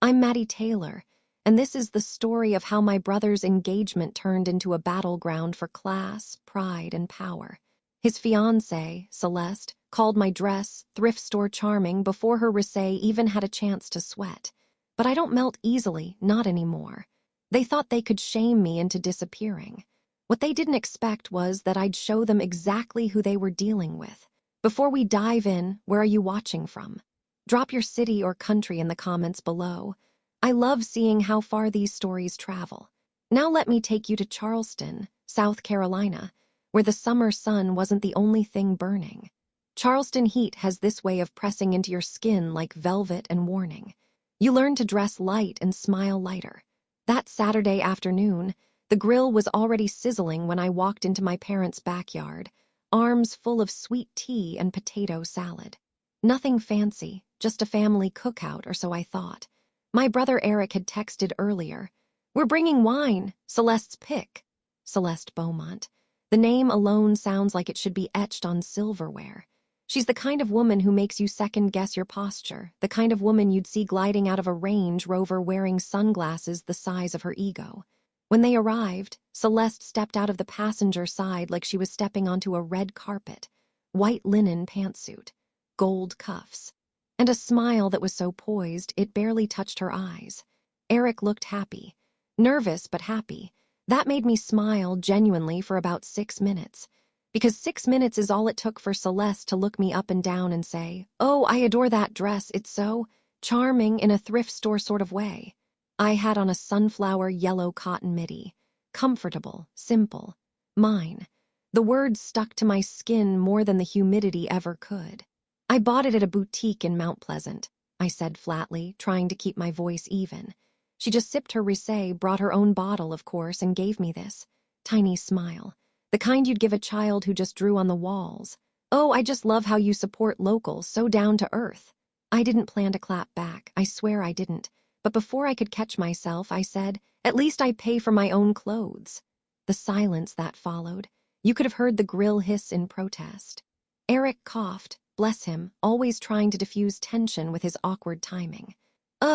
I'm Maddie Taylor, and this is the story of how my brother's engagement turned into a battleground for class, pride, and power. His fiancée, Celeste, called my dress thrift store charming before her rosé even had a chance to sweat. But I don't melt easily, not anymore. They thought they could shame me into disappearing. What they didn't expect was that I'd show them exactly who they were dealing with. Before we dive in, where are you watching from? Drop your city or country in the comments below. I love seeing how far these stories travel. Now let me take you to Charleston, South Carolina, where the summer sun wasn't the only thing burning. Charleston heat has this way of pressing into your skin like velvet and warning. You learn to dress light and smile lighter. That Saturday afternoon, the grill was already sizzling when I walked into my parents' backyard, arms full of sweet tea and potato salad. Nothing fancy, just a family cookout, or so I thought. My brother Eric had texted earlier. "We're bringing wine, Celeste's pick." Celeste Beaumont. The name alone sounds like it should be etched on silverware. She's the kind of woman who makes you second-guess your posture, the kind of woman you'd see gliding out of a Range Rover wearing sunglasses the size of her ego. When they arrived, Celeste stepped out of the passenger side like she was stepping onto a red carpet. White linen pantsuit, gold cuffs, and a smile that was so poised it barely touched her eyes. Eric looked happy. Nervous but happy. That made me smile genuinely for about 6 minutes. Because 6 minutes is all it took for Celeste to look me up and down and say, "Oh, I adore that dress, it's so charming in a thrift store sort of way." I had on a sunflower yellow cotton midi. Comfortable, simple, mine. The words stuck to my skin more than the humidity ever could. "I bought it at a boutique in Mount Pleasant," I said flatly, trying to keep my voice even. She just sipped her rosé, brought her own bottle, of course, and gave me this tiny smile. The kind you'd give a child who just drew on the walls. "Oh, I just love how you support locals, so down to earth." I didn't plan to clap back, I swear I didn't. But before I could catch myself, I said, "At least I pay for my own clothes." The silence that followed. You could have heard the grill hiss in protest. Eric coughed, bless him, always trying to diffuse tension with his awkward timing.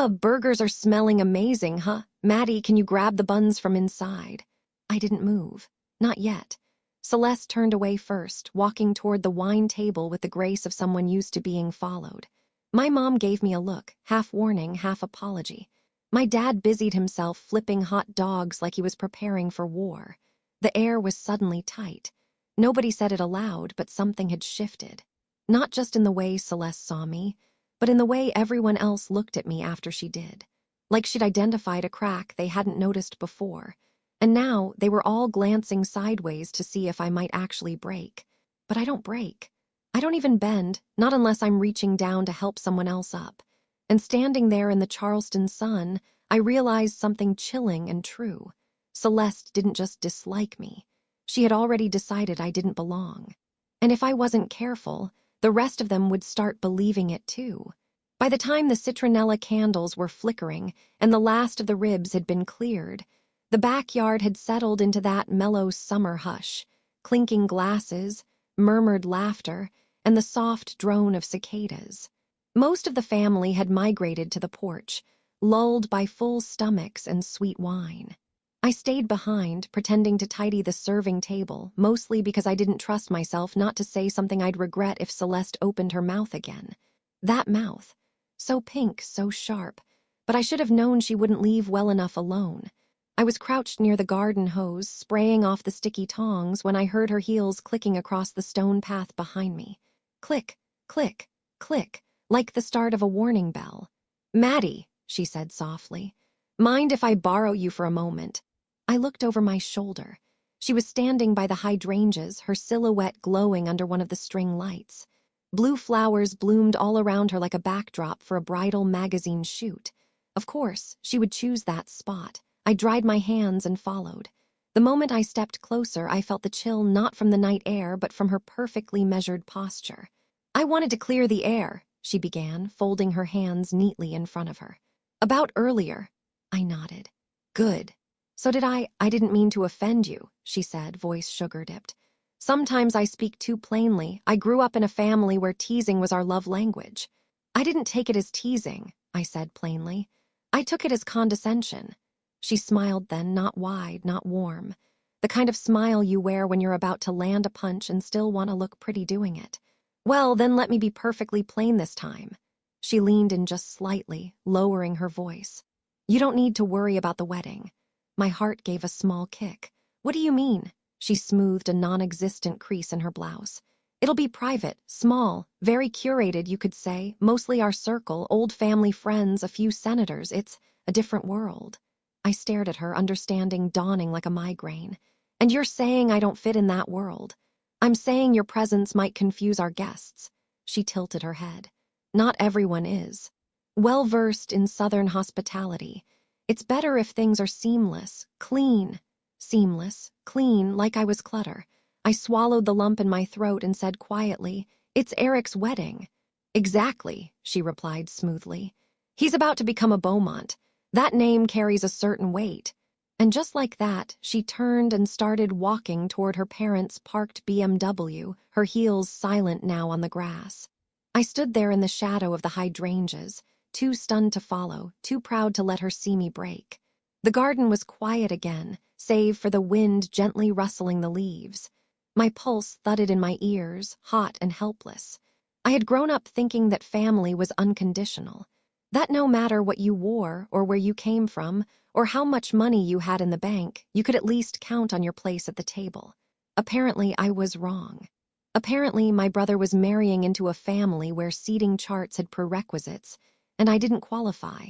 Burgers are smelling amazing, huh? Maddie, can you grab the buns from inside?" I didn't move. Not yet. Celeste turned away first, walking toward the wine table with the grace of someone used to being followed. My mom gave me a look, half warning, half apology. My dad busied himself flipping hot dogs like he was preparing for war. The air was suddenly tight. Nobody said it aloud, but something had shifted. Not just in the way Celeste saw me, but in the way everyone else looked at me after she did. Like she'd identified a crack they hadn't noticed before. And now they were all glancing sideways to see if I might actually break. But I don't break. I don't even bend, not unless I'm reaching down to help someone else up. And standing there in the Charleston sun, I realized something chilling and true. Celeste didn't just dislike me. She had already decided I didn't belong. And if I wasn't careful, the rest of them would start believing it too. By the time the citronella candles were flickering and the last of the ribs had been cleared, the backyard had settled into that mellow summer hush, clinking glasses, murmured laughter, and the soft drone of cicadas. Most of the family had migrated to the porch, lulled by full stomachs and sweet wine. I stayed behind, pretending to tidy the serving table, mostly because I didn't trust myself not to say something I'd regret if Celeste opened her mouth again. That mouth. So pink, so sharp. But I should have known she wouldn't leave well enough alone. I was crouched near the garden hose, spraying off the sticky tongs when I heard her heels clicking across the stone path behind me. Click, click, click, like the start of a warning bell. "Maddie," she said softly, "mind if I borrow you for a moment?" I looked over my shoulder. She was standing by the hydrangeas, her silhouette glowing under one of the string lights. Blue flowers bloomed all around her like a backdrop for a bridal magazine shoot. Of course, she would choose that spot. I dried my hands and followed. The moment I stepped closer, I felt the chill not from the night air, but from her perfectly measured posture. "I wanted to clear the air," she began, folding her hands neatly in front of her. "About earlier." I nodded. "Good." "So did I didn't mean to offend you," she said, voice sugar-dipped. "Sometimes I speak too plainly. I grew up in a family where teasing was our love language." "I didn't take it as teasing," I said plainly. I took it as condescension. She smiled then, not wide, not warm. The kind of smile you wear when you're about to land a punch and still want to look pretty doing it. Well, then let me be perfectly plain this time. She leaned in just slightly, lowering her voice. You don't need to worry about the wedding. My heart gave a small kick. What do you mean? She smoothed a non-existent crease in her blouse. It'll be private, small, very curated, you could say, mostly our circle, old family friends, a few senators. It's a different world. I stared at her, understanding dawning like a migraine. And you're saying I don't fit in that world. I'm saying your presence might confuse our guests. She tilted her head. Not everyone is. Well-versed in Southern hospitality. It's better if things are seamless, clean. Seamless, clean, like I was clutter. I swallowed the lump in my throat and said quietly, It's Eric's wedding. Exactly, she replied smoothly. He's about to become a Beaumont. That name carries a certain weight. And just like that, she turned and started walking toward her parents' parked BMW, her heels silent now on the grass. I stood there in the shadow of the hydrangeas, too stunned to follow, too proud to let her see me break. The garden was quiet again, save for the wind gently rustling the leaves. My pulse thudded in my ears, hot and helpless. I had grown up thinking that family was unconditional, that no matter what you wore or where you came from or how much money you had in the bank, you could at least count on your place at the table. Apparently, I was wrong. Apparently, my brother was marrying into a family where seating charts had prerequisites, and I didn't qualify.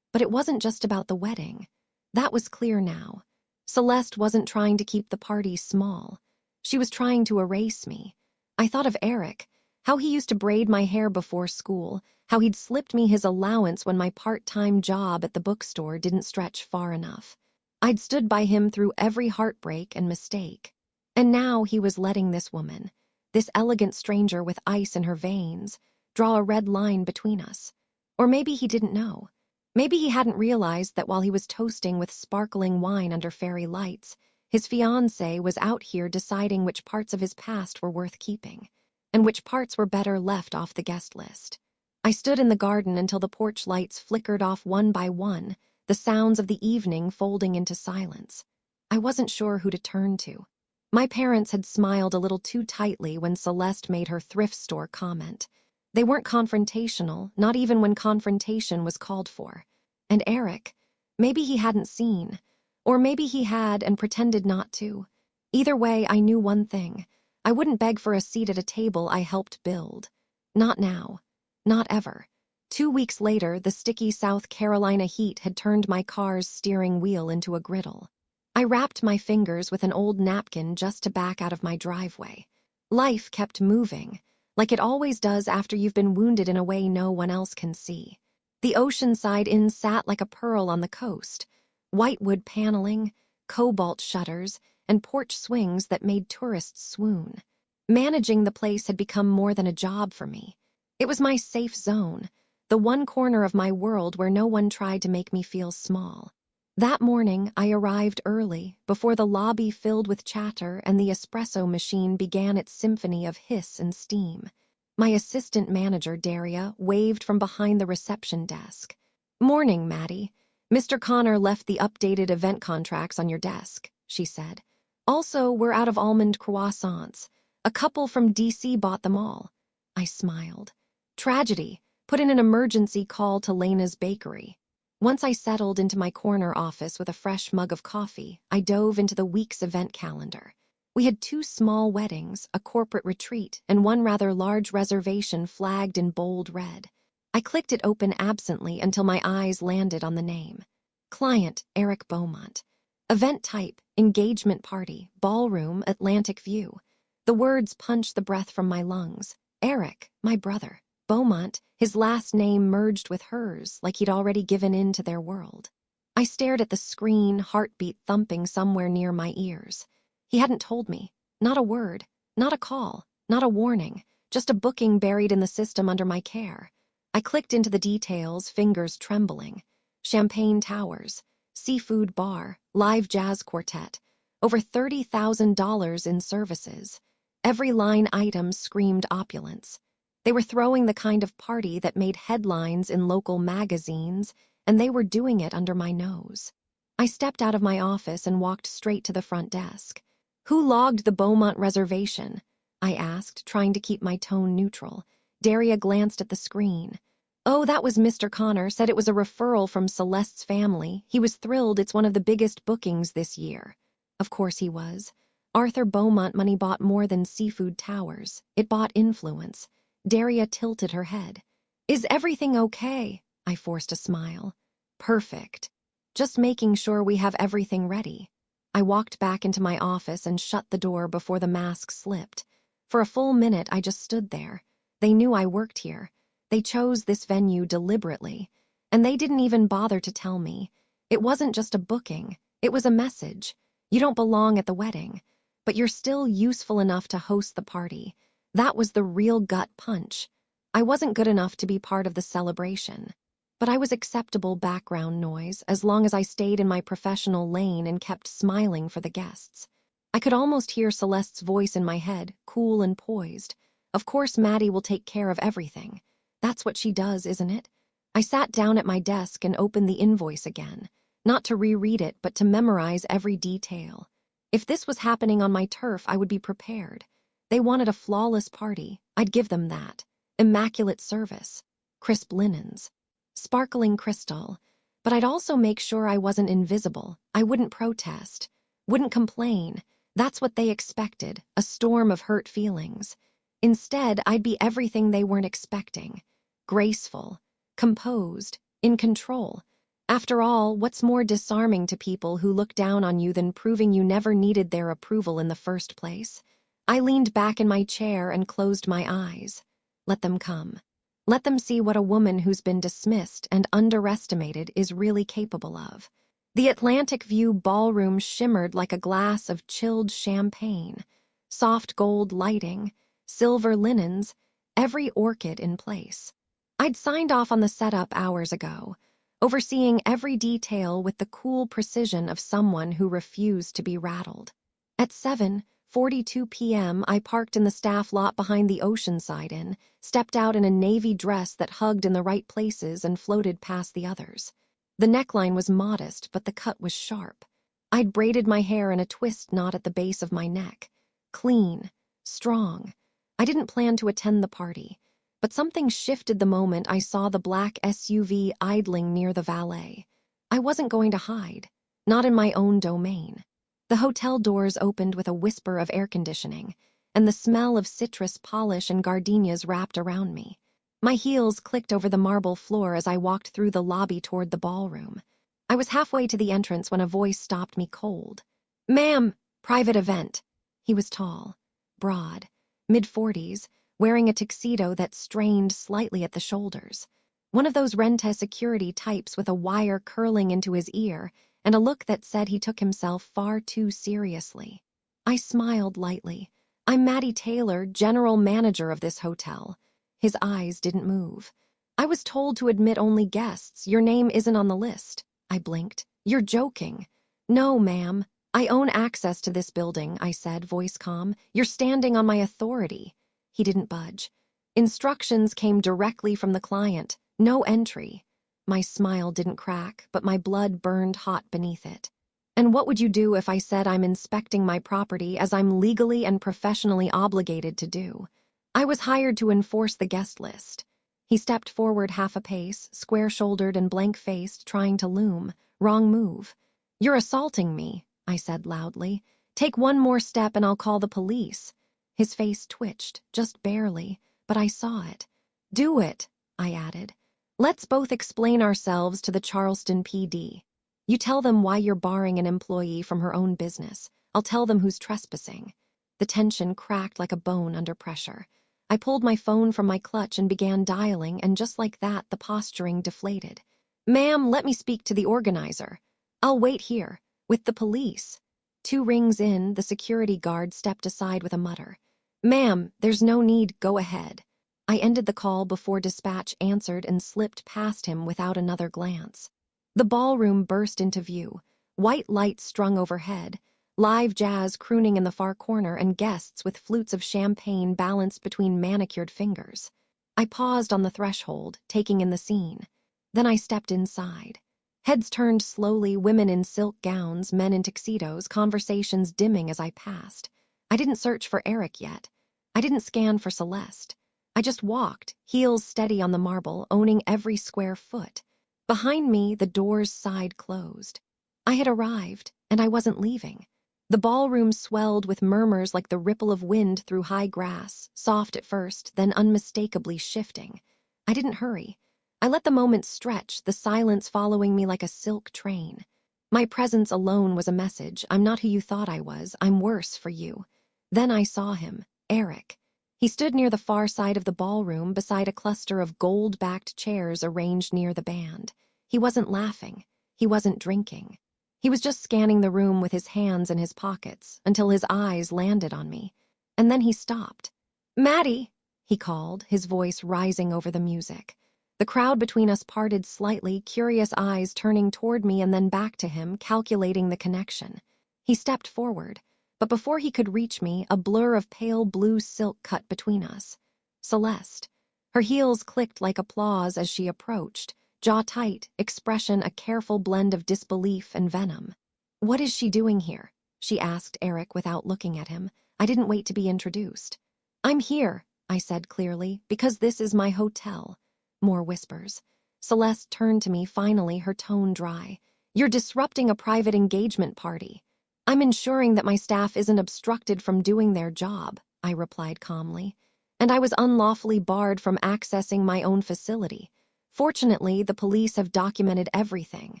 But it wasn't just about the wedding. That was clear now. Celeste wasn't trying to keep the party small. She was trying to erase me. I thought of Eric, how he used to braid my hair before school, how he'd slipped me his allowance when my part-time job at the bookstore didn't stretch far enough. I'd stood by him through every heartbreak and mistake. And now he was letting this woman, this elegant stranger with ice in her veins, draw a red line between us. Or maybe he didn't know. Maybe he hadn't realized that while he was toasting with sparkling wine under fairy lights, his fiancée was out here deciding which parts of his past were worth keeping, and which parts were better left off the guest list. I stood in the garden until the porch lights flickered off one by one, the sounds of the evening folding into silence. I wasn't sure who to turn to. My parents had smiled a little too tightly when Celeste made her thrift store comment. They weren't confrontational, not even when confrontation was called for. And Eric, maybe he hadn't seen, or maybe he had and pretended not to. Either way, I knew one thing. I wouldn't beg for a seat at a table I helped build. Not now. Not ever. 2 weeks later, the sticky South Carolina heat had turned my car's steering wheel into a griddle. I wrapped my fingers with an old napkin just to back out of my driveway. Life kept moving, like it always does after you've been wounded in a way no one else can see. The Oceanside Inn sat like a pearl on the coast. Whitewood paneling, cobalt shutters, and porch swings that made tourists swoon. Managing the place had become more than a job for me. It was my safe zone, the one corner of my world where no one tried to make me feel small. That morning, I arrived early, before the lobby filled with chatter and the espresso machine began its symphony of hiss and steam. My assistant manager, Daria, waved from behind the reception desk. "Morning, Maddie. Mr. Connor left the updated event contracts on your desk," she said. "Also, we're out of almond croissants. A couple from DC bought them all." I smiled. Tragedy. Put in an emergency call to Lena's Bakery. Once I settled into my corner office with a fresh mug of coffee, I dove into the week's event calendar. We had 2 small weddings, a corporate retreat, and one rather large reservation flagged in bold red. I clicked it open absently until my eyes landed on the name. Client, Eric Beaumont. Event type, engagement party, ballroom, Atlantic view. The words punched the breath from my lungs. Eric, my brother. Beaumont, his last name merged with hers, like he'd already given in to their world. I stared at the screen, heartbeat thumping somewhere near my ears. He hadn't told me. Not a word. Not a call. Not a warning. Just a booking buried in the system under my care. I clicked into the details, fingers trembling. Champagne towers, seafood bar, live jazz quartet, over $30,000 in services. Every line item screamed opulence. They were throwing the kind of party that made headlines in local magazines and they were doing it under my nose. I stepped out of my office and walked straight to the front desk. "Who logged the Beaumont reservation?" I asked, trying to keep my tone neutral. Daria glanced at the screen. "Oh, that was Mr. Connor, said it was a referral from Celeste's family. He was thrilled, it's one of the biggest bookings this year." Of course he was. Arthur Beaumont money bought more than seafood towers. It bought influence. Daria tilted her head. "Is everything okay?" I forced a smile. "Perfect. Just making sure we have everything ready." I walked back into my office and shut the door before the mask slipped. For a full minute, I just stood there. They knew I worked here. They chose this venue deliberately. And they didn't even bother to tell me. It wasn't just a booking. It was a message. You don't belong at the wedding, but you're still useful enough to host the party. That was the real gut punch. I wasn't good enough to be part of the celebration. But I was acceptable background noise as long as I stayed in my professional lane and kept smiling for the guests. I could almost hear Celeste's voice in my head, cool and poised. "Of course Maddie will take care of everything. That's what she does, isn't it?" I sat down at my desk and opened the invoice again, not to reread it, but to memorize every detail. If this was happening on my turf, I would be prepared. They wanted a flawless party. I'd give them that. Immaculate service. Crisp linens. Sparkling crystal. But I'd also make sure I wasn't invisible. I wouldn't protest. Wouldn't complain. That's what they expected, a storm of hurt feelings. Instead, I'd be everything they weren't expecting. Graceful. Composed. In control. After all, what's more disarming to people who look down on you than proving you never needed their approval in the first place? I leaned back in my chair and closed my eyes. Let them come. Let them see what a woman who's been dismissed and underestimated is really capable of. The Atlantic View ballroom shimmered like a glass of chilled champagne. Soft gold lighting, silver linens, every orchid in place. I'd signed off on the setup hours ago, overseeing every detail with the cool precision of someone who refused to be rattled. At 7:42 p.m., I parked in the staff lot behind the Oceanside Inn, stepped out in a navy dress that hugged in the right places and floated past the others. The neckline was modest, but the cut was sharp. I'd braided my hair in a twist knot at the base of my neck. Clean, strong. I didn't plan to attend the party, but something shifted the moment I saw the black SUV idling near the valet. I wasn't going to hide, not in my own domain. The hotel doors opened with a whisper of air conditioning, and the smell of citrus polish and gardenias wrapped around me. My heels clicked over the marble floor as I walked through the lobby toward the ballroom. I was halfway to the entrance when a voice stopped me cold. "Ma'am, private event." He was tall, broad, mid-40s, wearing a tuxedo that strained slightly at the shoulders. One of those Renta security types with a wire curling into his ear and a look that said he took himself far too seriously. I smiled lightly. "I'm Maddie Taylor, general manager of this hotel." His eyes didn't move. "I was told to admit only guests. Your name isn't on the list." I blinked. "You're joking." "No, ma'am. I own access to this building," I said, voice calm. "You're standing on my authority." He didn't budge. "Instructions came directly from the client. No entry." My smile didn't crack, but my blood burned hot beneath it. "And what would you do if I said I'm inspecting my property as I'm legally and professionally obligated to do? I was hired to enforce the guest list." He stepped forward half a pace, square-shouldered and blank-faced, trying to loom. "Wrong move." "You're assaulting me," I said loudly. "Take one more step and I'll call the police." His face twitched, just barely, but I saw it. "Do it," I added. "Let's both explain ourselves to the Charleston PD. You tell them why you're barring an employee from her own business. I'll tell them who's trespassing." The tension cracked like a bone under pressure. I pulled my phone from my clutch and began dialing, and just like that, the posturing deflated. "Ma'am, let me speak to the organizer." "I'll wait here, with the police." 2 rings in, the security guard stepped aside with a mutter. "Ma'am, there's no need, go ahead." I ended the call before dispatch answered and slipped past him without another glance. The ballroom burst into view, white lights strung overhead, live jazz crooning in the far corner, and guests with flutes of champagne balanced between manicured fingers. I paused on the threshold, taking in the scene. Then I stepped inside. Heads turned slowly, women in silk gowns, men in tuxedos, conversations dimming as I passed. I didn't search for Eric yet. I didn't scan for Celeste. I just walked, heels steady on the marble, owning every square foot. Behind me, the door's side closed. I had arrived, and I wasn't leaving. The ballroom swelled with murmurs like the ripple of wind through high grass, soft at first, then unmistakably shifting. I didn't hurry. I let the moment stretch, the silence following me like a silk train. My presence alone was a message. I'm not who you thought I was. I'm worse for you. Then I saw him, Eric. He stood near the far side of the ballroom beside a cluster of gold-backed chairs arranged near the band. He wasn't laughing. He wasn't drinking. He was just scanning the room with his hands in his pockets until his eyes landed on me. And then he stopped. "Maddie," he called, his voice rising over the music. The crowd between us parted slightly, curious eyes turning toward me and then back to him, calculating the connection. He stepped forward, but before he could reach me, a blur of pale blue silk cut between us. Celeste. Her heels clicked like applause as she approached, jaw tight, expression a careful blend of disbelief and venom. "What is she doing here?" she asked Eric without looking at him. I didn't wait to be introduced. "I'm here," I said clearly, "because this is my hotel." More whispers. Celeste turned to me, finally, her tone dry. "You're disrupting a private engagement party." "I'm ensuring that my staff isn't obstructed from doing their job," I replied calmly. "And I was unlawfully barred from accessing my own facility. Fortunately, the police have documented everything."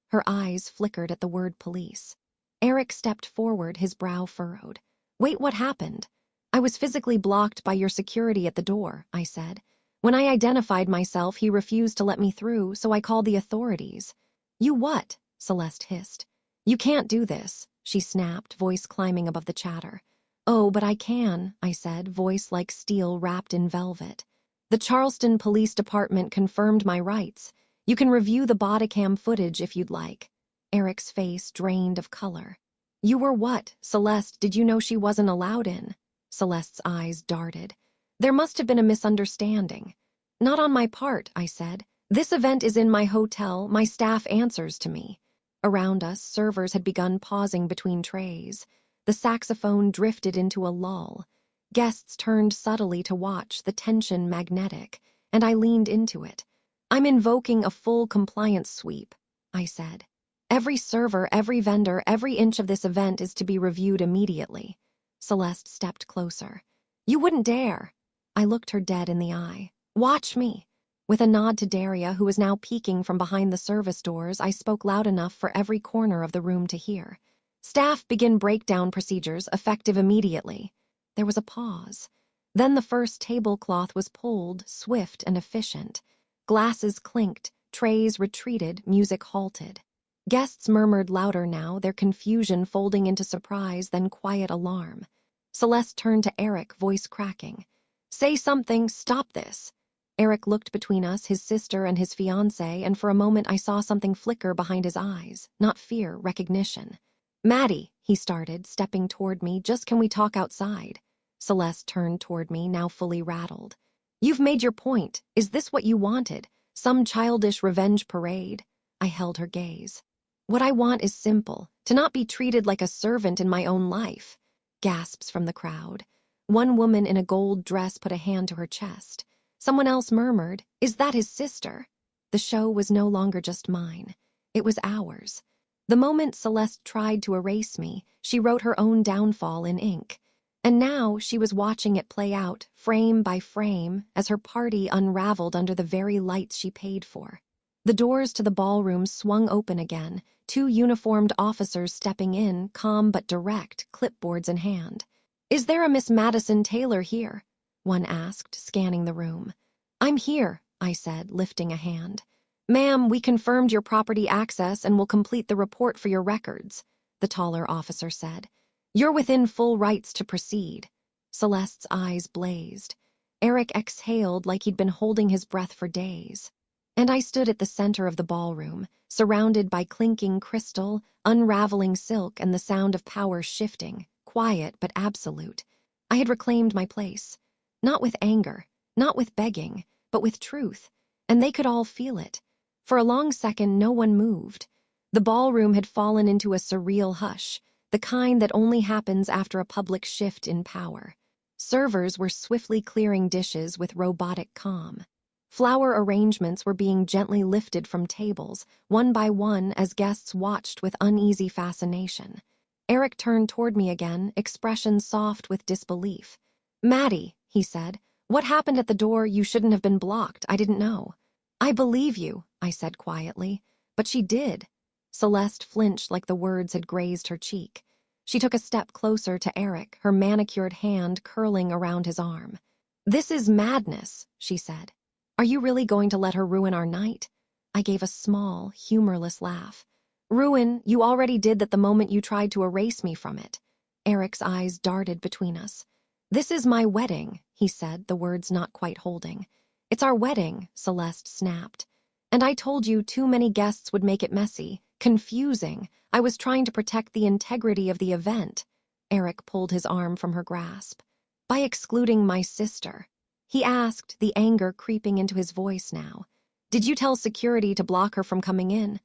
Her eyes flickered at the word police. Eric stepped forward, his brow furrowed. "Wait, what happened?" "I was physically blocked by your security at the door," I said. "When I identified myself, he refused to let me through, so I called the authorities." "You what?" Celeste hissed. "You can't do this," she snapped, voice climbing above the chatter. "Oh, but I can," I said, voice like steel wrapped in velvet. "The Charleston Police Department confirmed my rights. You can review the body cam footage if you'd like." Eric's face drained of color. "You were what, Celeste? Did you know she wasn't allowed in?" Celeste's eyes darted. "There must have been a misunderstanding." "Not on my part," I said. "This event is in my hotel. My staff answers to me." Around us, servers had begun pausing between trays. The saxophone drifted into a lull. Guests turned subtly to watch, the tension magnetic, and I leaned into it. "I'm invoking a full compliance sweep," I said. "Every server, every vendor, every inch of this event is to be reviewed immediately." Celeste stepped closer. "You wouldn't dare." I looked her dead in the eye. "Watch me." With a nod to Daria, who was now peeking from behind the service doors, I spoke loud enough for every corner of the room to hear. "Staff, begin breakdown procedures, effective immediately." There was a pause. Then the first tablecloth was pulled, swift and efficient. Glasses clinked, trays retreated, music halted. Guests murmured louder now, their confusion folding into surprise, then quiet alarm. Celeste turned to Eric, voice cracking. "Say something, stop this." Eric looked between us, his sister and his fiancée, and for a moment I saw something flicker behind his eyes. Not fear, recognition. "Maddie," he started, stepping toward me, "just can we talk outside?" Celeste turned toward me, now fully rattled. "You've made your point. Is this what you wanted? Some childish revenge parade?" I held her gaze. "What I want is simple, to not be treated like a servant in my own life." Gasps from the crowd. One woman in a gold dress put a hand to her chest. Someone else murmured, "Is that his sister?" The show was no longer just mine. It was ours. The moment Celeste tried to erase me, she wrote her own downfall in ink. And now she was watching it play out, frame by frame, as her party unraveled under the very lights she paid for. The doors to the ballroom swung open again, two uniformed officers stepping in, calm but direct, clipboards in hand. "Is there a Miss Madison Taylor here?" one asked, scanning the room. "I'm here," I said, lifting a hand. "Ma'am, we confirmed your property access and will complete the report for your records," the taller officer said. "You're within full rights to proceed." Celeste's eyes blazed. Eric exhaled like he'd been holding his breath for days. And I stood at the center of the ballroom, surrounded by clinking crystal, unraveling silk, and the sound of power shifting, quiet but absolute. I had reclaimed my place. Not with anger, not with begging, but with truth, and they could all feel it. For a long second, no one moved. The ballroom had fallen into a surreal hush, the kind that only happens after a public shift in power. Servers were swiftly clearing dishes with robotic calm. Flower arrangements were being gently lifted from tables, one by one, as guests watched with uneasy fascination. Eric turned toward me again, expression soft with disbelief. "Maddie," he said, "what happened at the door? You shouldn't have been blocked. I didn't know." "I believe you," I said quietly. "But she did." Celeste flinched like the words had grazed her cheek. She took a step closer to Eric, her manicured hand curling around his arm. "This is madness," she said. "Are you really going to let her ruin our night?" I gave a small, humorless laugh. "Ruin? You already did that the moment you tried to erase me from it." Eric's eyes darted between us. "This is my wedding," he said, the words not quite holding. "It's our wedding," Celeste snapped. "And I told you too many guests would make it messy, confusing. I was trying to protect the integrity of the event." Eric pulled his arm from her grasp. "By excluding my sister." He asked, the anger creeping into his voice now. "Did you tell security to block her from coming in?"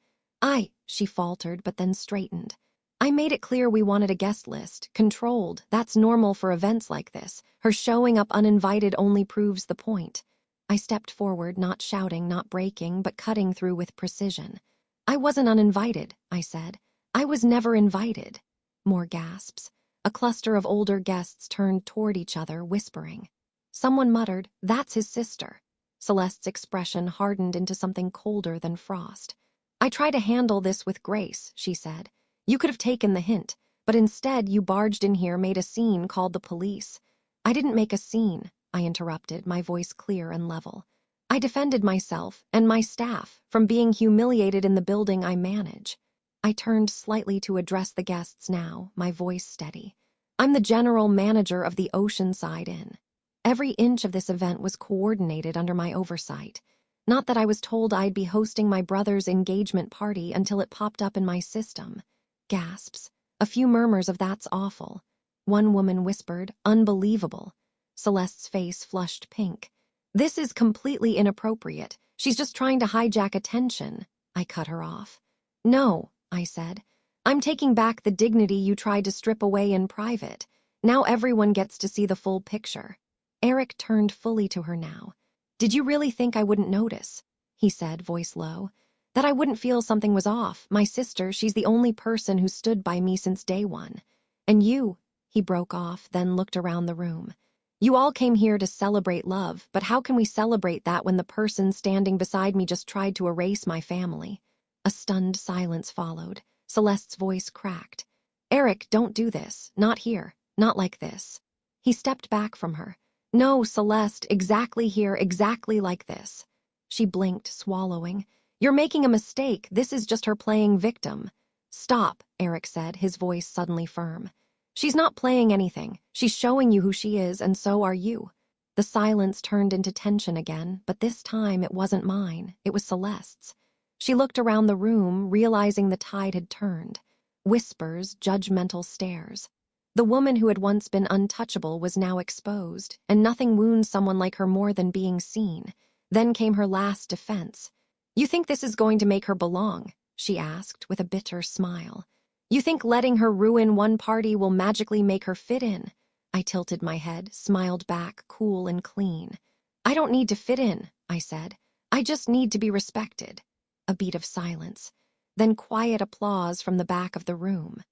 She faltered, but then straightened. "I made it clear we wanted a guest list, controlled. That's normal for events like this. Her showing up uninvited only proves the point." I stepped forward, not shouting, not breaking, but cutting through with precision. "I wasn't uninvited," I said. "I was never invited." More gasps. A cluster of older guests turned toward each other, whispering. Someone muttered, "That's his sister." Celeste's expression hardened into something colder than frost. "I try to handle this with grace," she said. "You could have taken the hint, but instead you barged in here, made a scene, called the police." "I didn't make a scene," I interrupted, my voice clear and level. "I defended myself and my staff from being humiliated in the building I manage." I turned slightly to address the guests now, my voice steady. "I'm the general manager of the Oceanside Inn. Every inch of this event was coordinated under my oversight. Not that I was told I'd be hosting my brother's engagement party until it popped up in my system." Gasps. A few murmurs of "That's awful." One woman whispered, "Unbelievable." Celeste's face flushed pink. "This is completely inappropriate. She's just trying to hijack attention." I cut her off. "No," I said. "I'm taking back the dignity you tried to strip away in private. Now everyone gets to see the full picture." Eric turned fully to her now. "Did you really think I wouldn't notice?" he said, voice low. "That I wouldn't feel something was off? My sister, she's the only person who stood by me since day one. And you," he broke off, then looked around the room. "You all came here to celebrate love, but how can we celebrate that when the person standing beside me just tried to erase my family?" A stunned silence followed. Celeste's voice cracked. "Eric, don't do this. Not here. Not like this." He stepped back from her. "No, Celeste, exactly here, exactly like this." She blinked, swallowing. "You're making a mistake. This is just her playing victim." "Stop," Eric said, his voice suddenly firm. "She's not playing anything. She's showing you who she is, and so are you." The silence turned into tension again, but this time it wasn't mine. It was Celeste's. She looked around the room, realizing the tide had turned. Whispers, judgmental stares. The woman who had once been untouchable was now exposed, and nothing wounds someone like her more than being seen. Then came her last defense. "You think this is going to make her belong?" she asked, with a bitter smile. "You think letting her ruin one party will magically make her fit in?" I tilted my head, smiled back, cool and clean. "I don't need to fit in," I said. "I just need to be respected." A beat of silence. Then quiet applause from the back of the room.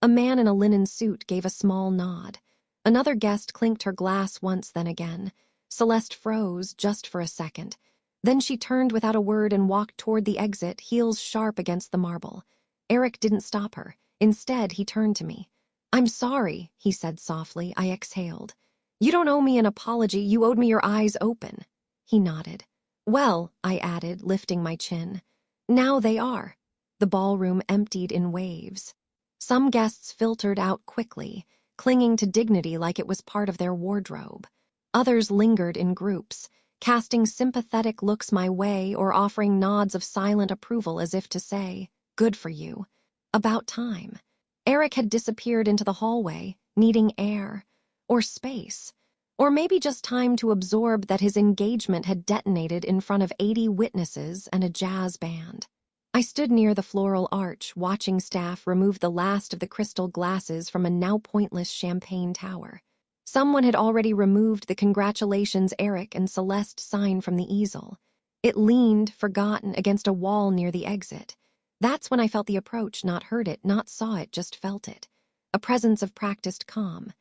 A man in a linen suit gave a small nod. Another guest clinked her glass once, then again. Celeste froze, just for a second. Then she turned without a word and walked toward the exit, heels sharp against the marble. Eric didn't stop her. Instead, he turned to me. "I'm sorry," he said softly. I exhaled. "You don't owe me an apology. You owed me your eyes open." He nodded. "Well," I added, lifting my chin. "Now they are." The ballroom emptied in waves. Some guests filtered out quickly, clinging to dignity like it was part of their wardrobe. Others lingered in groups, casting sympathetic looks my way or offering nods of silent approval as if to say, "Good for you." About time. Eric had disappeared into the hallway, needing air, or space, Or maybe just time to absorb that his engagement had detonated in front of 80 witnesses and a jazz band. I stood near the floral arch, watching staff remove the last of the crystal glasses from a now pointless champagne tower. Someone had already removed the "Congratulations, Eric" and Celeste sign from the easel. It leaned, forgotten, against a wall near the exit. That's when I felt the approach, not heard it, not saw it, just felt it. A presence of practiced calm.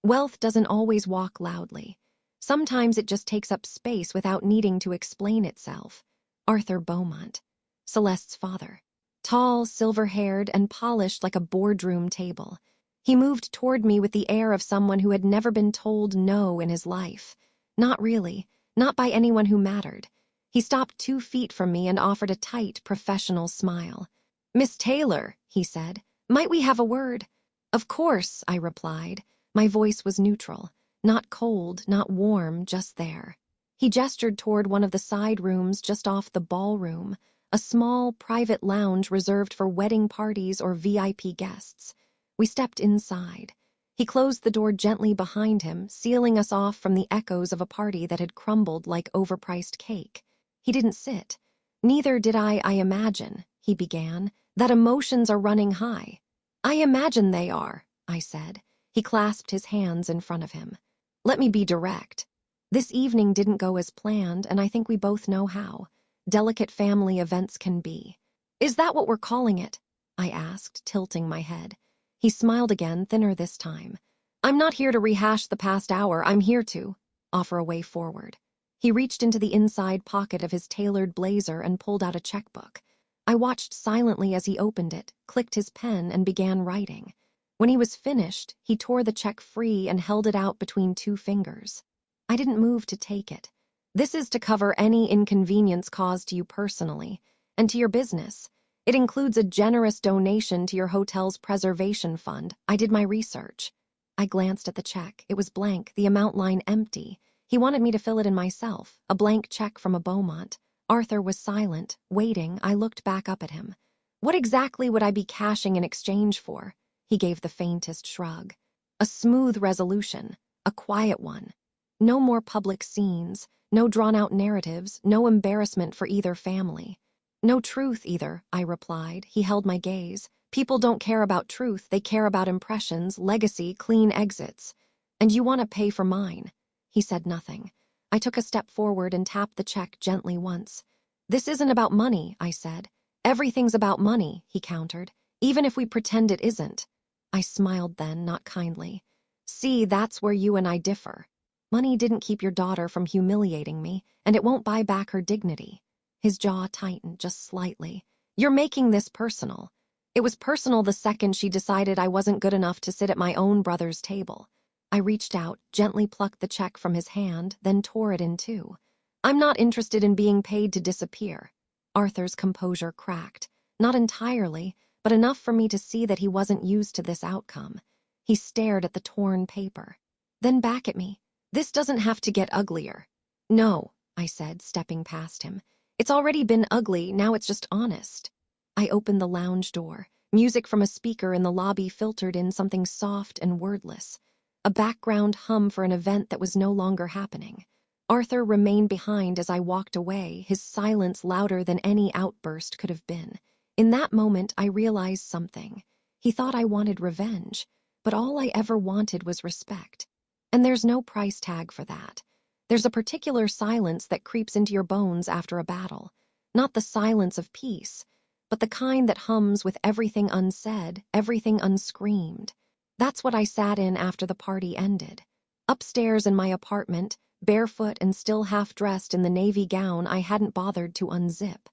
Wealth doesn't always walk loudly. Sometimes it just takes up space without needing to explain itself. Arthur Beaumont, Celeste's father. Tall, silver-haired, and polished like a boardroom table. He moved toward me with the air of someone who had never been told no in his life. Not really, not by anyone who mattered. He stopped 2 feet from me and offered a tight, professional smile. "Miss Taylor," he said, "might we have a word?" "Of course," I replied. My voice was neutral. Not cold, not warm, just there. He gestured toward one of the side rooms just off the ballroom, a small, private lounge reserved for wedding parties or VIP guests. We stepped inside. He closed the door gently behind him, sealing us off from the echoes of a party that had crumbled like overpriced cake. He didn't sit. "Neither did I imagine," he began, "that emotions are running high." "I imagine they are," I said. He clasped his hands in front of him. "Let me be direct. This evening didn't go as planned, and I think we both know how. Delicate family events can be." "Is that what we're calling it?" I asked, tilting my head. He smiled again, thinner this time. "I'm not here to rehash the past hour. I'm here to offer a way forward." He reached into the inside pocket of his tailored blazer and pulled out a checkbook. I watched silently as he opened it, clicked his pen, and began writing. When he was finished, he tore the check free and held it out between 2 fingers. I didn't move to take it. "This is to cover any inconvenience caused to you personally, and to your business. It includes a generous donation to your hotel's preservation fund. I did my research." I glanced at the check. It was blank, the amount line empty. He wanted me to fill it in myself, a blank check from a Beaumont. Arthur was silent, waiting. I looked back up at him. "What exactly would I be cashing in exchange for?" He gave the faintest shrug. "A smooth resolution, a quiet one. No more public scenes, no drawn-out narratives, no embarrassment for either family." "No truth either," I replied. He held my gaze. "People don't care about truth, they care about impressions, legacy, clean exits. And you want to pay for mine." He said nothing. I took a step forward and tapped the check gently once. "This isn't about money," I said. "Everything's about money," he countered, "even if we pretend it isn't." I smiled then, not kindly. "See, that's where you and I differ. Money didn't keep your daughter from humiliating me, and it won't buy back her dignity." His jaw tightened just slightly. "You're making this personal." "It was personal the second she decided I wasn't good enough to sit at my own brother's table." I reached out, gently plucked the check from his hand, then tore it in 2. "I'm not interested in being paid to disappear." Arthur's composure cracked. Not entirely, but enough for me to see that he wasn't used to this outcome. He stared at the torn paper. Then back at me. "This doesn't have to get uglier." "No," I said, stepping past him. "It's already been ugly, now it's just honest." I opened the lounge door. Music from a speaker in the lobby filtered in, something soft and wordless. A background hum for an event that was no longer happening. Arthur remained behind as I walked away, his silence louder than any outburst could have been. In that moment, I realized something. He thought I wanted revenge, but all I ever wanted was respect. And there's no price tag for that. There's a particular silence that creeps into your bones after a battle. Not the silence of peace, but the kind that hums with everything unsaid, everything unscreamed. That's what I sat in after the party ended. Upstairs in my apartment, barefoot and still half-dressed in the navy gown I hadn't bothered to unzip.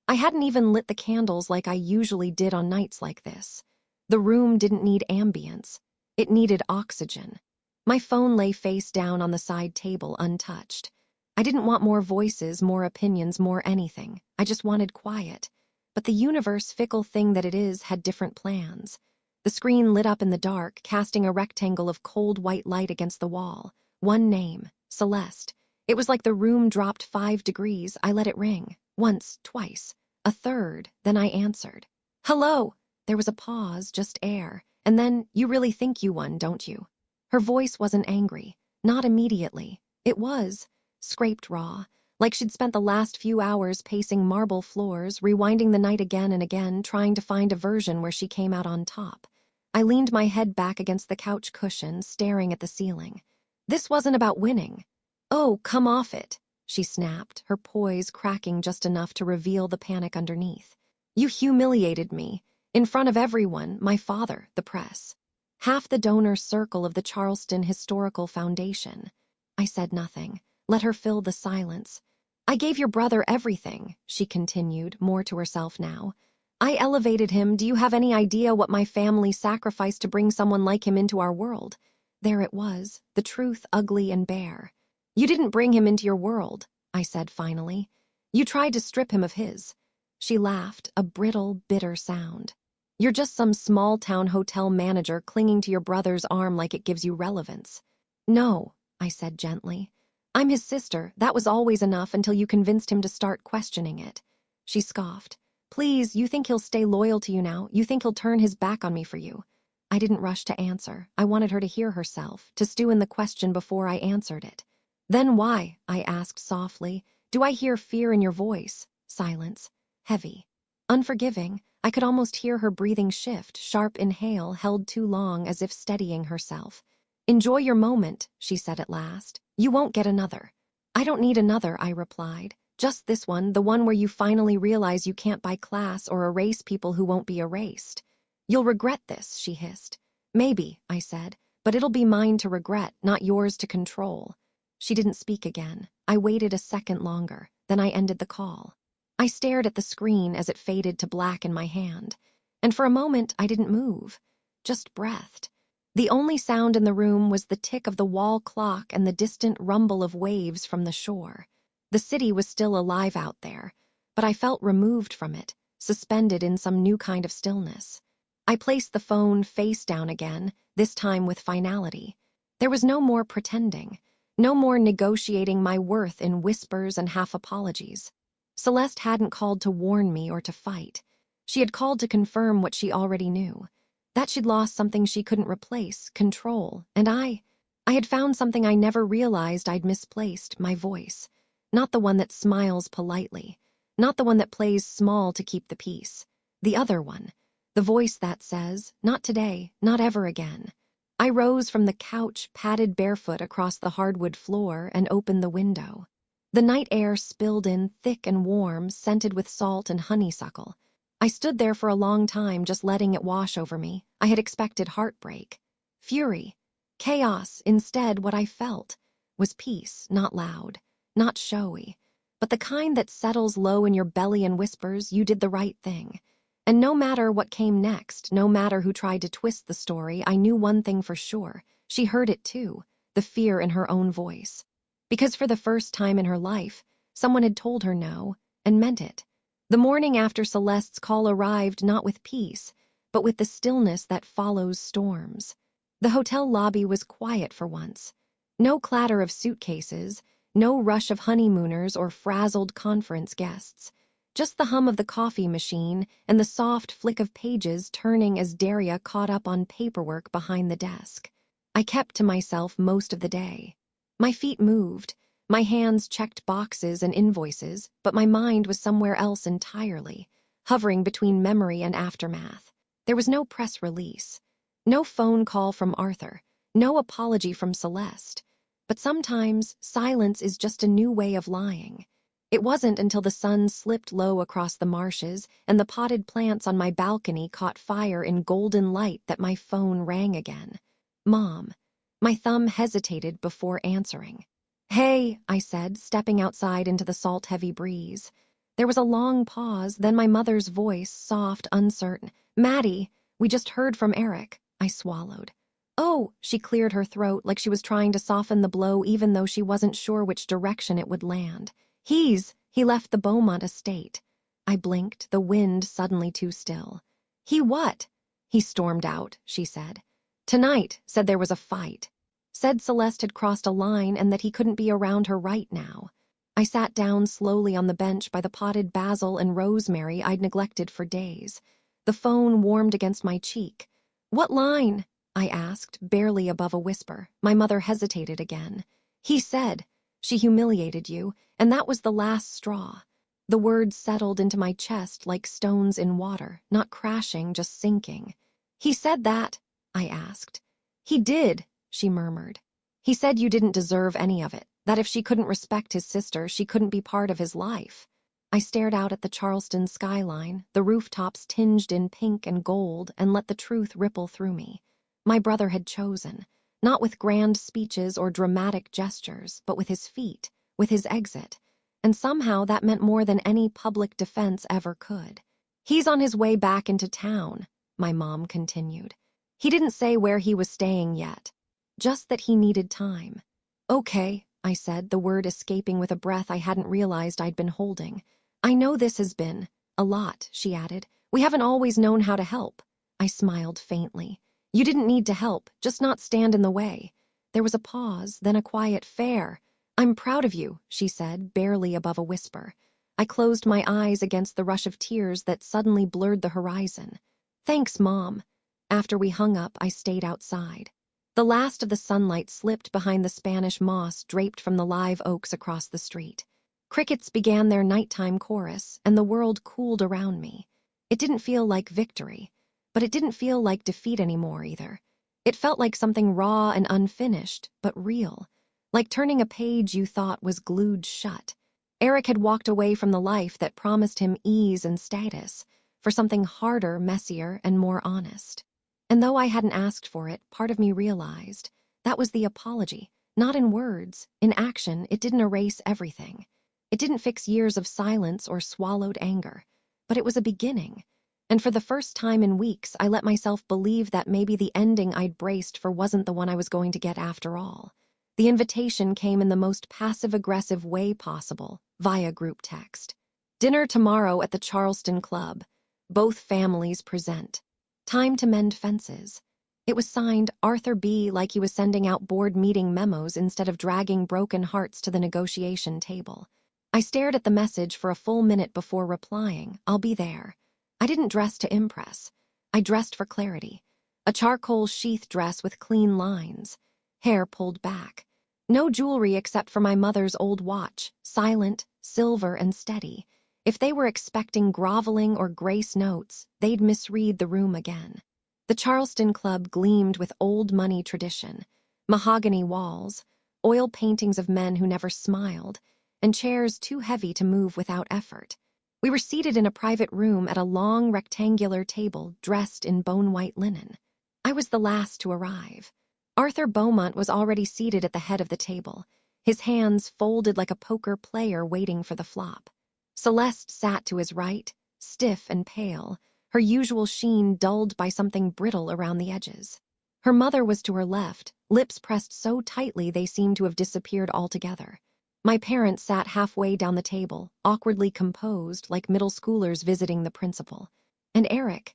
I hadn't even lit the candles like I usually did on nights like this. The room didn't need ambience. It needed oxygen. My phone lay face down on the side table, untouched. I didn't want more voices, more opinions, more anything. I just wanted quiet. But the universe, fickle thing that it is, had different plans. The screen lit up in the dark, casting a rectangle of cold white light against the wall. One name, Celeste. It was like the room dropped 5 degrees. I let it ring. Once, twice, a third, then I answered. "Hello." There was a pause, just air, and then, "You really think you won, don't you?" Her voice wasn't angry, Not immediately. It was scraped raw, like she'd spent the last few hours pacing marble floors, rewinding the night again and again, trying to find a version where she came out on top. I leaned my head back against the couch cushion, staring at the ceiling. This wasn't about winning. "Oh, come off it," she snapped, her poise cracking just enough to reveal the panic underneath. "You humiliated me, in front of everyone, my father, the press. Half the donor circle of the Charleston Historical Foundation." I said nothing, let her fill the silence. "I gave your brother everything," she continued, more to herself now. "I elevated him. Do you have any idea what my family sacrificed to bring someone like him into our world?" There it was, the truth ugly and bare. "You didn't bring him into your world," I said finally. "You tried to strip him of his." She laughed, a brittle, bitter sound. "You're just some small-town hotel manager clinging to your brother's arm like it gives you relevance." "No," I said gently. "I'm his sister. That was always enough until you convinced him to start questioning it." She scoffed. "Please, you think he'll stay loyal to you now? You think he'll turn his back on me for you?" I didn't rush to answer. I wanted her to hear herself, to stew in the question before I answered it. "Then why," I asked softly, "do I hear fear in your voice?" Silence. Heavy. Unforgiving. I could almost hear her breathing shift, sharp inhale held too long as if steadying herself. "Enjoy your moment," she said at last. "You won't get another." "I don't need another," I replied. "Just this one, the one where you finally realize you can't buy class or erase people who won't be erased." "You'll regret this," she hissed. "Maybe," I said, "but it'll be mine to regret, not yours to control." She didn't speak again. I waited a second longer, then I ended the call. I stared at the screen as it faded to black in my hand, and for a moment I didn't move, just breathed. The only sound in the room was the tick of the wall clock and the distant rumble of waves from the shore. The city was still alive out there, but I felt removed from it, suspended in some new kind of stillness. I placed the phone face down again, this time with finality. There was no more pretending, no more negotiating my worth in whispers and half-apologies. Celeste hadn't called to warn me or to fight. She had called to confirm what she already knew, that she'd lost something she couldn't replace, control, and I had found something I never realized I'd misplaced, my voice. Not the one that smiles politely, not the one that plays small to keep the peace. The other one. The voice that says, "Not today, not ever again." I rose from the couch, padded barefoot across the hardwood floor, and opened the window. The night air spilled in, thick and warm, scented with salt and honeysuckle. I stood there for a long time, just letting it wash over me. I had expected heartbreak, fury, chaos. Instead, what I felt was peace, not loud, not showy, but the kind that settles low in your belly and whispers, "You did the right thing." And no matter what came next, no matter who tried to twist the story, I knew one thing for sure. She heard it too, the fear in her own voice. Because for the first time in her life, someone had told her no, and meant it. The morning after Celeste's call arrived not with peace, but with the stillness that follows storms. The hotel lobby was quiet for once. No clatter of suitcases, no rush of honeymooners or frazzled conference guests. Just the hum of the coffee machine and the soft flick of pages turning as Daria caught up on paperwork behind the desk. I kept to myself most of the day. My feet moved, my hands checked boxes and invoices, but my mind was somewhere else entirely, hovering between memory and aftermath. There was no press release, no phone call from Arthur, no apology from Celeste. But sometimes silence is just a new way of lying. It wasn't until the sun slipped low across the marshes and the potted plants on my balcony caught fire in golden light that my phone rang again. "Mom." My thumb hesitated before answering. "Hey," I said, stepping outside into the salt-heavy breeze. There was a long pause, then my mother's voice, soft, uncertain. "Maddie, we just heard from Eric." I swallowed. "Oh," she cleared her throat like she was trying to soften the blow even though she wasn't sure which direction it would land. He left the Beaumont estate." I blinked, the wind suddenly too still. "He what?" "He stormed out," she said. "Tonight, said there was a fight. Said Celeste had crossed a line and that he couldn't be around her right now." I sat down slowly on the bench by the potted basil and rosemary I'd neglected for days. The phone warmed against my cheek. "What line?" I asked, barely above a whisper. My mother hesitated again. He said, "She humiliated you, and that was the last straw." The words settled into my chest like stones in water, not crashing, just sinking. "He said that?" I asked. "He did," she murmured. "He said you didn't deserve any of it, that if she couldn't respect his sister, she couldn't be part of his life." I stared out at the Charleston skyline, the rooftops tinged in pink and gold, and let the truth ripple through me. My brother had chosen, not with grand speeches or dramatic gestures, but with his feet, with his exit. And somehow that meant more than any public defense ever could. "He's on his way back into town," my mom continued. "He didn't say where he was staying yet, just that he needed time." "Okay," I said, the word escaping with a breath I hadn't realized I'd been holding. "I know this has been a lot," she added. "We haven't always known how to help." I smiled faintly. "You didn't need to help, just not stand in the way." There was a pause, then a quiet "fair." "I'm proud of you," she said, barely above a whisper. I closed my eyes against the rush of tears that suddenly blurred the horizon. "Thanks, Mom." After we hung up, I stayed outside. The last of the sunlight slipped behind the Spanish moss draped from the live oaks across the street. Crickets began their nighttime chorus, and the world cooled around me. It didn't feel like victory, but it didn't feel like defeat anymore either. It felt like something raw and unfinished, but real. Like turning a page you thought was glued shut. Eric had walked away from the life that promised him ease and status, for something harder, messier, and more honest. And though I hadn't asked for it, part of me realized that was the apology. Not in words, in action, it didn't erase everything. It didn't fix years of silence or swallowed anger, but it was a beginning. And for the first time in weeks, I let myself believe that maybe the ending I'd braced for wasn't the one I was going to get after all. The invitation came in the most passive-aggressive way possible, via group text. "Dinner tomorrow at the Charleston Club. Both families present. Time to mend fences." It was signed Arthur B. like he was sending out board meeting memos instead of dragging broken hearts to the negotiation table. I stared at the message for a full minute before replying, "I'll be there." I didn't dress to impress. I dressed for clarity. A charcoal sheath dress with clean lines. Hair pulled back. No jewelry except for my mother's old watch, silent, silver, and steady. If they were expecting groveling or grace notes, they'd misread the room again. The Charleston Club gleamed with old money tradition. Mahogany walls, oil paintings of men who never smiled, and chairs too heavy to move without effort. We were seated in a private room at a long rectangular table dressed in bone-white linen. I was the last to arrive. Arthur Beaumont was already seated at the head of the table, his hands folded like a poker player waiting for the flop. Celeste sat to his right, stiff and pale, her usual sheen dulled by something brittle around the edges. Her mother was to her left, lips pressed so tightly they seemed to have disappeared altogether. My parents sat halfway down the table, awkwardly composed like middle schoolers visiting the principal. And Eric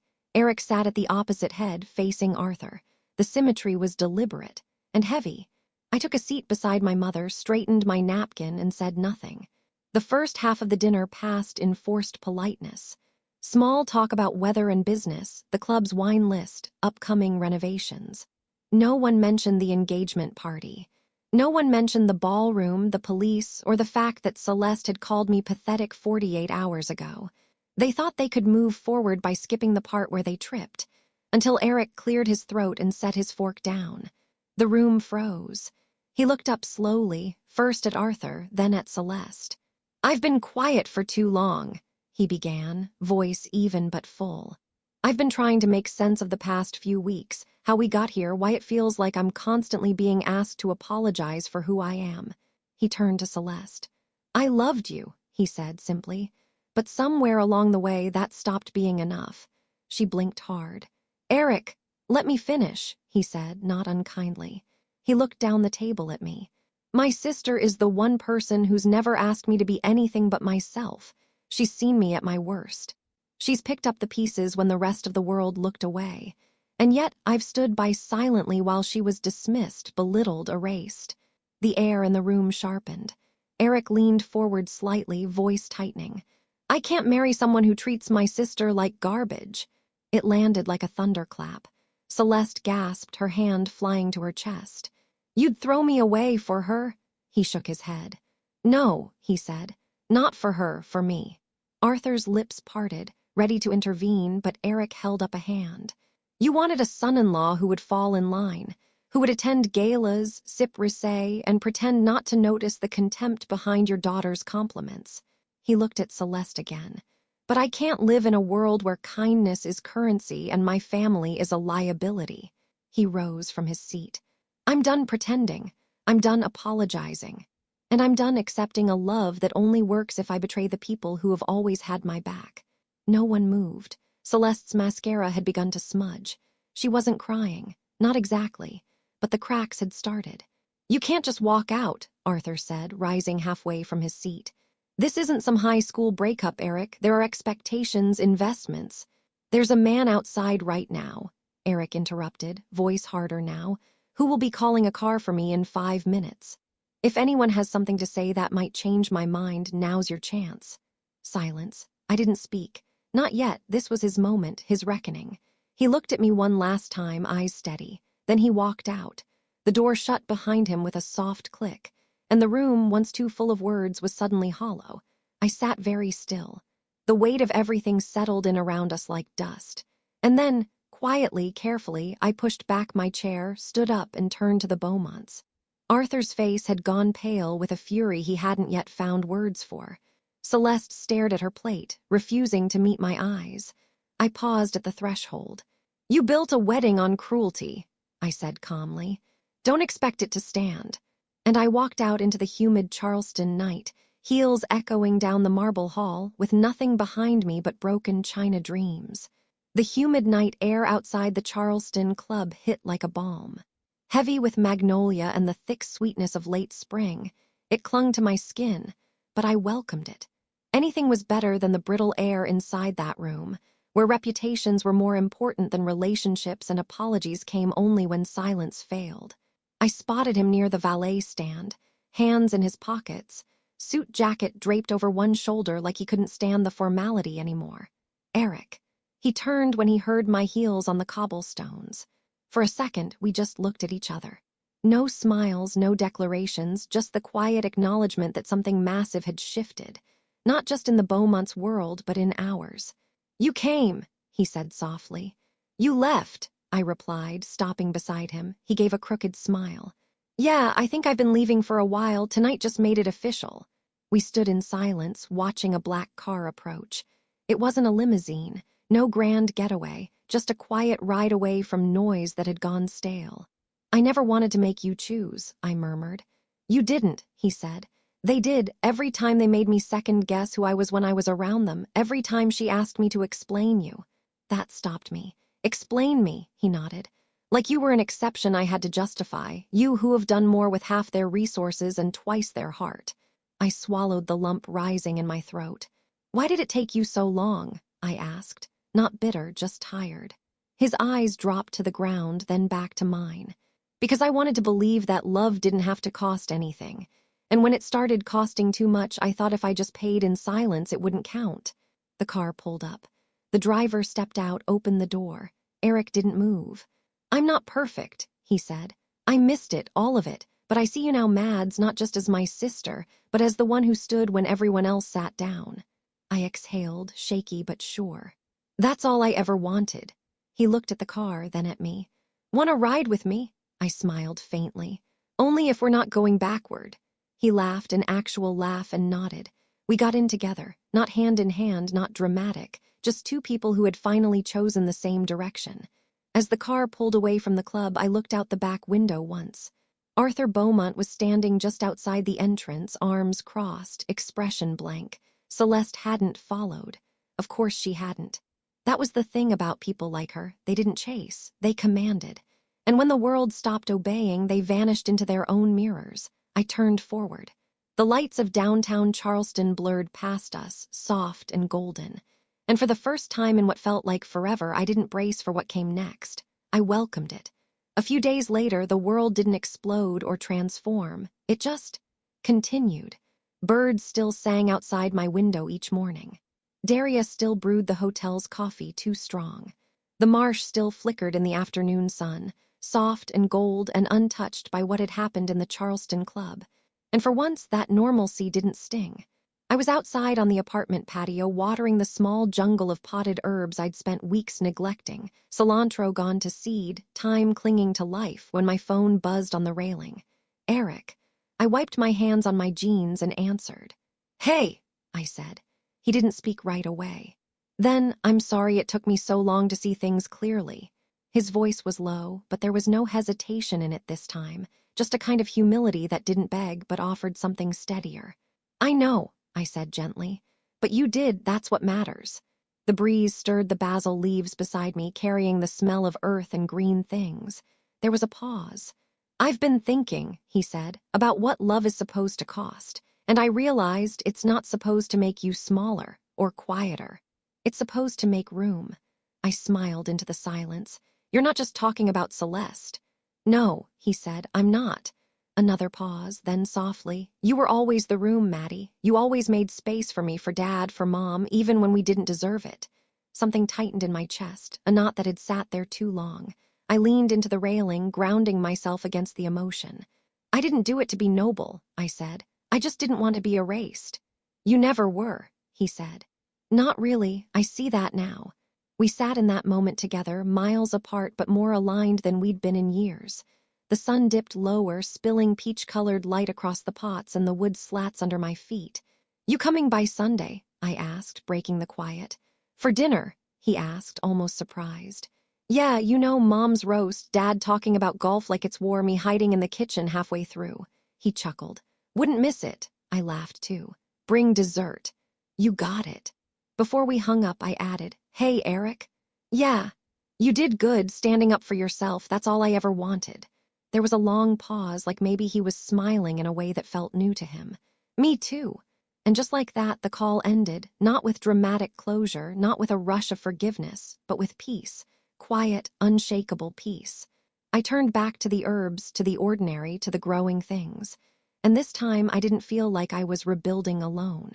sat at the opposite head, facing Arthur. The symmetry was deliberate and heavy. I took a seat beside my mother, straightened my napkin, and said nothing. The first half of the dinner passed in forced politeness. Small talk about weather and business, the club's wine list, upcoming renovations. No one mentioned the engagement party. No one mentioned the ballroom, the police, or the fact that Celeste had called me pathetic 48 hours ago. They thought they could move forward by skipping the part where they tripped, until Eric cleared his throat and set his fork down. The room froze. He looked up slowly, first at Arthur, then at Celeste. "I've been quiet for too long," he began, voice even but full. "I've been trying to make sense of the past few weeks, how we got here, why it feels like I'm constantly being asked to apologize for who I am." He turned to Celeste. "I loved you," he said simply, but somewhere along the way that stopped being enough. She blinked hard. "Eric, let me finish," he said, not unkindly. He looked down the table at me. "My sister is the one person who's never asked me to be anything but myself. She's seen me at my worst. She's picked up the pieces when the rest of the world looked away. And yet I've stood by silently while she was dismissed, belittled, erased." The air in the room sharpened. Eric leaned forward slightly, voice tightening. "I can't marry someone who treats my sister like garbage." It landed like a thunderclap. Celeste gasped, her hand flying to her chest. "You'd throw me away for her?" He shook his head. "No," he said. "Not for her, for me." Arthur's lips parted, ready to intervene, but Eric held up a hand. "You wanted a son-in-law who would fall in line, who would attend galas, sip rosé, and pretend not to notice the contempt behind your daughter's compliments." He looked at Celeste again. "But I can't live in a world where kindness is currency and my family is a liability." He rose from his seat. "I'm done pretending. I'm done apologizing. And I'm done accepting a love that only works if I betray the people who have always had my back." No one moved. Celeste's mascara had begun to smudge. She wasn't crying. Not exactly. But the cracks had started. "You can't just walk out," Arthur said, rising halfway from his seat. "This isn't some high school breakup, Eric. There are expectations, investments." "There's a man outside right now," Eric interrupted, voice harder now, "who will be calling a car for me in 5 minutes. If anyone has something to say that might change my mind, now's your chance." Silence. I didn't speak. Not yet. This was his moment, his reckoning. He looked at me one last time, eyes steady. Then he walked out. The door shut behind him with a soft click, and the room, once too full of words, was suddenly hollow. I sat very still. The weight of everything settled in around us like dust. And then, quietly, carefully, I pushed back my chair, stood up, and turned to the Beaumonts. Arthur's face had gone pale with a fury he hadn't yet found words for. Celeste stared at her plate, refusing to meet my eyes. I paused at the threshold. "You built a wedding on cruelty," I said calmly. "Don't expect it to stand." And I walked out into the humid Charleston night, heels echoing down the marble hall, with nothing behind me but broken china dreams. The humid night air outside the Charleston club hit like a balm. Heavy with magnolia and the thick sweetness of late spring, it clung to my skin, but I welcomed it. Anything was better than the brittle air inside that room, where reputations were more important than relationships and apologies came only when silence failed. I spotted him near the valet stand, hands in his pockets, suit jacket draped over one shoulder like he couldn't stand the formality anymore. Eric. He turned when he heard my heels on the cobblestones. For a second, we just looked at each other. No smiles, no declarations, just the quiet acknowledgement that something massive had shifted, not just in the Beaumont's world, but in ours. "You came," he said softly. "You left," I replied, stopping beside him. He gave a crooked smile. "Yeah, I think I've been leaving for a while. Tonight just made it official." We stood in silence, watching a black car approach. It wasn't a limousine, no grand getaway, just a quiet ride away from noise that had gone stale. "I never wanted to make you choose," I murmured. "You didn't," he said. "They did, every time they made me second-guess who I was when I was around them, every time she asked me to explain you." That stopped me. "Explain me," he nodded. "Like you were an exception I had to justify, you who have done more with half their resources and twice their heart." I swallowed the lump rising in my throat. "Why did it take you so long?" I asked. Not bitter, just tired. His eyes dropped to the ground, then back to mine. "Because I wanted to believe that love didn't have to cost anything. And when it started costing too much, I thought if I just paid in silence, it wouldn't count." The car pulled up. The driver stepped out, opened the door. Eric didn't move. "I'm not perfect," he said. "I missed it, all of it, but I see you now, Mads, not just as my sister, but as the one who stood when everyone else sat down." I exhaled, shaky but sure. "That's all I ever wanted." He looked at the car, then at me. "Want to ride with me?" I smiled faintly. "Only if we're not going backward." He laughed, an actual laugh, and nodded. We got in together, not hand in hand, not dramatic, just two people who had finally chosen the same direction. As the car pulled away from the club, I looked out the back window once. Arthur Beaumont was standing just outside the entrance, arms crossed, expression blank. Celeste hadn't followed. Of course she hadn't. That was the thing about people like her. They didn't chase, they commanded. And when the world stopped obeying, they vanished into their own mirrors. I turned forward. The lights of downtown Charleston blurred past us, soft and golden. And for the first time in what felt like forever, I didn't brace for what came next. I welcomed it. A few days later, the world didn't explode or transform. It just continued. Birds still sang outside my window each morning. Daria still brewed the hotel's coffee too strong. The marsh still flickered in the afternoon sun, soft and gold and untouched by what had happened in the Charleston Club. And for once, that normalcy didn't sting. I was outside on the apartment patio watering the small jungle of potted herbs I'd spent weeks neglecting, cilantro gone to seed, thyme clinging to life, when my phone buzzed on the railing. Eric. I wiped my hands on my jeans and answered. "Hey," I said. He didn't speak right away. Then, "I'm sorry it took me so long to see things clearly." His voice was low, but there was no hesitation in it this time, just a kind of humility that didn't beg but offered something steadier. "I know," I said gently. "But you did, that's what matters." The breeze stirred the basil leaves beside me, carrying the smell of earth and green things. There was a pause. "I've been thinking," he said, "about what love is supposed to cost, and I realized it's not supposed to make you smaller or quieter. It's supposed to make room." I smiled into the silence. "You're not just talking about Celeste." "No," he said, "I'm not." Another pause, then softly, "You were always the room, Maddie. You always made space for me, for Dad, for Mom, even when we didn't deserve it." Something tightened in my chest, a knot that had sat there too long. I leaned into the railing, grounding myself against the emotion. "I didn't do it to be noble," I said. "I just didn't want to be erased." "You never were," he said. "Not really, I see that now." We sat in that moment together, miles apart but more aligned than we'd been in years. The sun dipped lower, spilling peach-colored light across the pots and the wood slats under my feet. "You coming by Sunday?" I asked, breaking the quiet. "For dinner?" he asked, almost surprised. "Yeah, you know, Mom's roast, Dad talking about golf like it's war, me hiding in the kitchen halfway through." He chuckled. "Wouldn't miss it." I laughed too. "Bring dessert." "You got it." Before we hung up, I added, "Hey, Eric." "Yeah. You did good, standing up for yourself, that's all I ever wanted." There was a long pause, like maybe he was smiling in a way that felt new to him. "Me too." And just like that, the call ended, not with dramatic closure, not with a rush of forgiveness, but with peace. Quiet, unshakable peace. I turned back to the herbs, to the ordinary, to the growing things. And this time I didn't feel like I was rebuilding alone.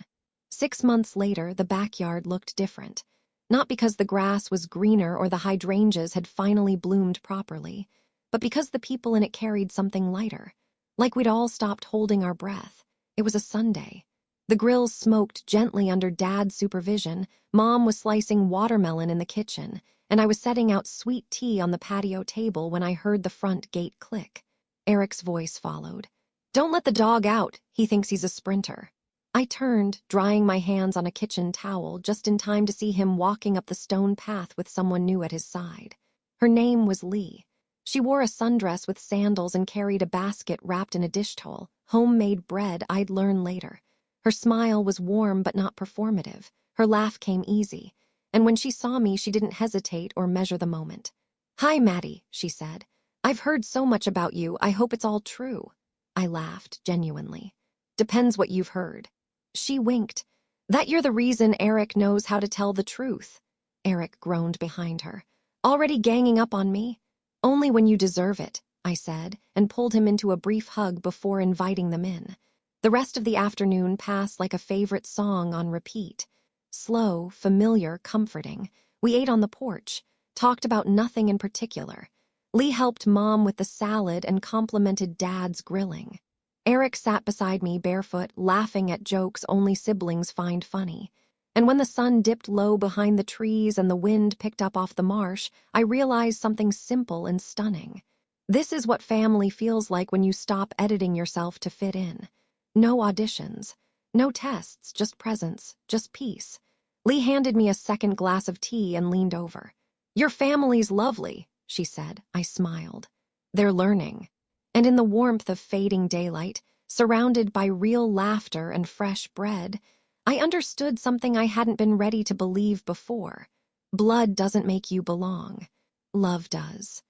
6 months later, the backyard looked different. Not because the grass was greener or the hydrangeas had finally bloomed properly, but because the people in it carried something lighter. Like we'd all stopped holding our breath. It was a Sunday. The grill smoked gently under Dad's supervision, Mom was slicing watermelon in the kitchen, and I was setting out sweet tea on the patio table when I heard the front gate click. Eric's voice followed. "Don't let the dog out, he thinks he's a sprinter." I turned, drying my hands on a kitchen towel, just in time to see him walking up the stone path with someone new at his side. Her name was Lee. She wore a sundress with sandals and carried a basket wrapped in a dish towel, homemade bread, I'd learn later. Her smile was warm but not performative. Her laugh came easy. And when she saw me, she didn't hesitate or measure the moment. "Hi, Maddie," she said. "I've heard so much about you, I hope it's all true." I laughed, genuinely. "Depends what you've heard." She winked. "That you're the reason Eric knows how to tell the truth." Eric groaned behind her. "Already ganging up on me?" "Only when you deserve it," I said, and pulled him into a brief hug before inviting them in. The rest of the afternoon passed like a favorite song on repeat. Slow, familiar, comforting. We ate on the porch, talked about nothing in particular. Lee helped Mom with the salad and complimented Dad's grilling. Eric sat beside me barefoot, laughing at jokes only siblings find funny. And when the sun dipped low behind the trees and the wind picked up off the marsh, I realized something simple and stunning. This is what family feels like when you stop editing yourself to fit in. No auditions, no tests, just presence, just peace. Lee handed me a second glass of tea and leaned over. "Your family's lovely," she said. I smiled. "They're learning." And in the warmth of fading daylight, surrounded by real laughter and fresh bread, I understood something I hadn't been ready to believe before. Blood doesn't make you belong. Love does.